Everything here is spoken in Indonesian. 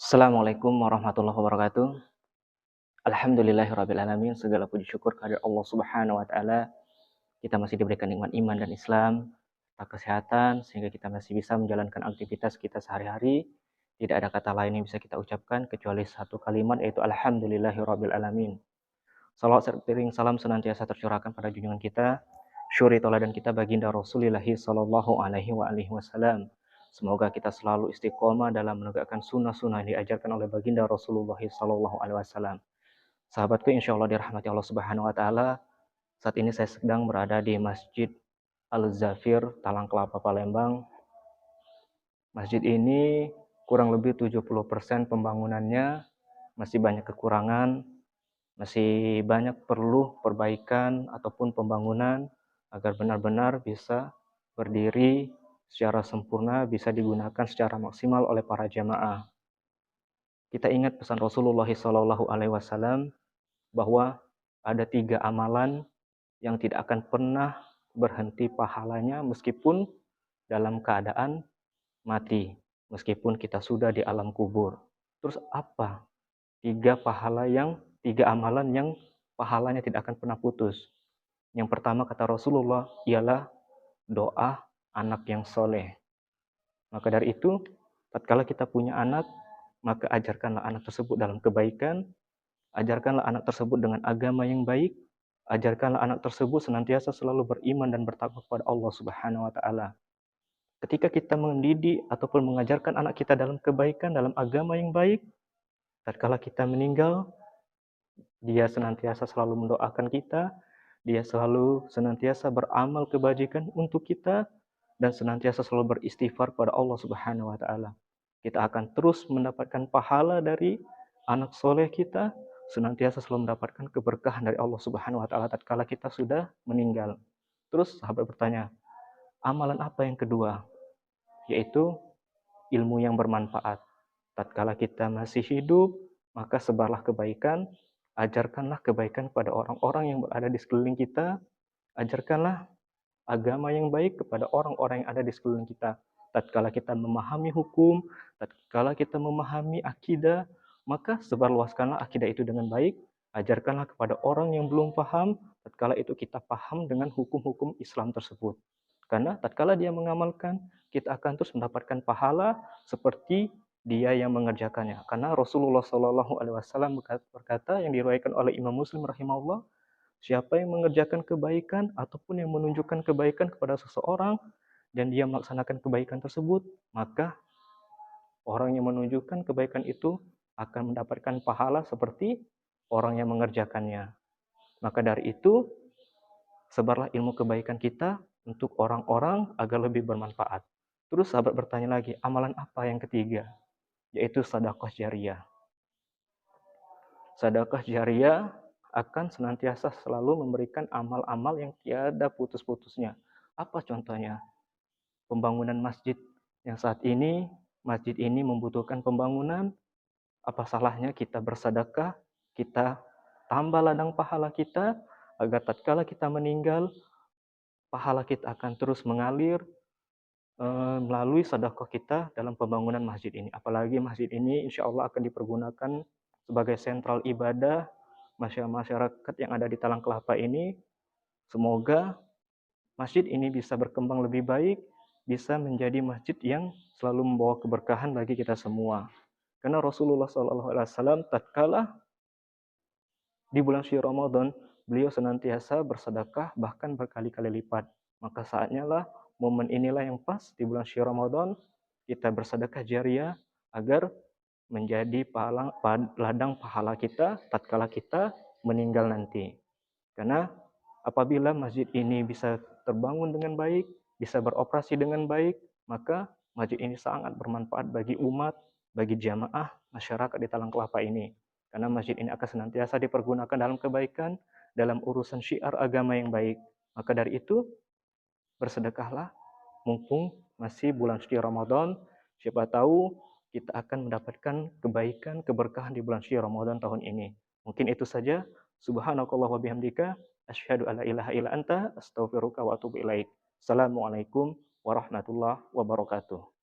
Assalamualaikum warahmatullahi wabarakatuh. Alhamdulillahirrabbilalamin. Segala puji syukur kehadirat Allah Subhanahu wa taala. Kita masih diberikan nikmat iman dan Islam, serta kesehatan sehingga kita masih bisa menjalankan aktivitas kita sehari-hari. Tidak ada kata lain yang bisa kita ucapkan kecuali satu kalimat, yaitu alhamdulillahirrabbilalamin. Salawat serta salam senantiasa tercurahkan pada junjungan kita, syuri tauladan kita baginda Rasulullah sallallahu alaihi wasallam. Semoga kita selalu istiqomah dalam menegakkan sunnah-sunnah yang diajarkan oleh baginda Rasulullah sallallahu alaihi wasallam. Sahabatku, insya Allah dirahmati Allah Subhanahu wa taala. Saat ini saya sedang berada di Masjid Al-Zafir, Talang Kelapa, Palembang. Masjid ini kurang lebih 70% pembangunannya masih banyak kekurangan, masih banyak perlu perbaikan ataupun pembangunan agar benar-benar bisa berdiri secara sempurna, bisa digunakan secara maksimal oleh para jamaah. Kita ingat pesan Rasulullah SAW bahwa ada 3 amalan yang tidak akan pernah berhenti pahalanya meskipun dalam keadaan mati, meskipun kita sudah di alam kubur. Terus apa 3 amalan yang pahalanya tidak akan pernah putus? Yang pertama, kata Rasulullah, ialah doa anak yang soleh. Maka dari itu, tatkala kita punya anak, maka ajarkanlah anak tersebut dalam kebaikan, ajarkanlah anak tersebut dengan agama yang baik, ajarkanlah anak tersebut senantiasa selalu beriman dan bertakwa kepada Allah Subhanahu wa taala. Ketika kita mendidik ataupun mengajarkan anak kita dalam kebaikan, dalam agama yang baik, tatkala kita meninggal, dia senantiasa selalu mendoakan kita, dia selalu senantiasa beramal kebajikan untuk kita, dan senantiasa selalu beristighfar kepada Allah Subhanahu wa taala. Kita akan terus mendapatkan pahala dari anak soleh kita, senantiasa selalu mendapatkan keberkahan dari Allah Subhanahu wa taala tatkala kita sudah meninggal. Terus sahabat bertanya, amalan apa yang kedua? Yaitu ilmu yang bermanfaat. Tatkala kita masih hidup, maka sebarlah kebaikan, ajarkanlah kebaikan kepada orang-orang yang berada di sekeliling kita, ajarkanlah agama yang baik kepada orang-orang yang ada di sekeliling kita. Tatkala kita memahami hukum, tatkala kita memahami akidah, maka sebarluaskanlah akidah itu dengan baik, ajarkanlah kepada orang yang belum paham, tatkala itu kita paham dengan hukum-hukum Islam tersebut. Karena tatkala dia mengamalkan, kita akan terus mendapatkan pahala seperti dia yang mengerjakannya. Karena Rasulullah SAW berkata, yang diriwayatkan oleh Imam Muslim rahimahullah, siapa yang mengerjakan kebaikan ataupun yang menunjukkan kebaikan kepada seseorang dan dia melaksanakan kebaikan tersebut, maka orang yang menunjukkan kebaikan itu akan mendapatkan pahala seperti orang yang mengerjakannya. Maka dari itu, sebarlah ilmu kebaikan kita untuk orang-orang agar lebih bermanfaat. Terus sahabat bertanya lagi, amalan apa yang ketiga? Yaitu sedekah jariyah. Sedekah jariyah akan senantiasa selalu memberikan amal-amal yang tiada putus-putusnya. Apa contohnya? Pembangunan masjid yang saat ini, masjid ini membutuhkan pembangunan. Apa salahnya kita bersedekah, kita tambah ladang pahala kita, agar tatkala kita meninggal, pahala kita akan terus mengalir melalui sedekah kita dalam pembangunan masjid ini. Apalagi masjid ini insya Allah akan dipergunakan sebagai sentral ibadah masyarakat yang ada di Talang Kelapa ini. Semoga masjid ini bisa berkembang lebih baik, bisa menjadi masjid yang selalu membawa keberkahan bagi kita semua. Karena Rasulullah SAW tatkala di bulan suci Ramadan, beliau senantiasa bersedekah bahkan berkali-kali lipat. Maka saatnya lah, momen inilah yang pas di bulan suci Ramadan, kita bersedekah jariyah agar menjadi ladang pahala kita tatkala kita meninggal nanti. Karena apabila masjid ini bisa terbangun dengan baik, bisa beroperasi dengan baik, maka masjid ini sangat bermanfaat bagi umat, bagi jamaah masyarakat di Talang Kelapa ini. Karena masjid ini akan senantiasa dipergunakan dalam kebaikan, dalam urusan syiar agama yang baik. Maka dari itu, bersedekahlah mumpung masih bulan suci Ramadan. Siapa tahu kita akan mendapatkan kebaikan, keberkahan di bulan suci Ramadan tahun ini. Mungkin itu saja. Subhanakallah wa bihamdika, asyhadu alla ilaha illa anta, astaghfiruka wa atubu ilaik. Assalamualaikum warahmatullahi wabarakatuh.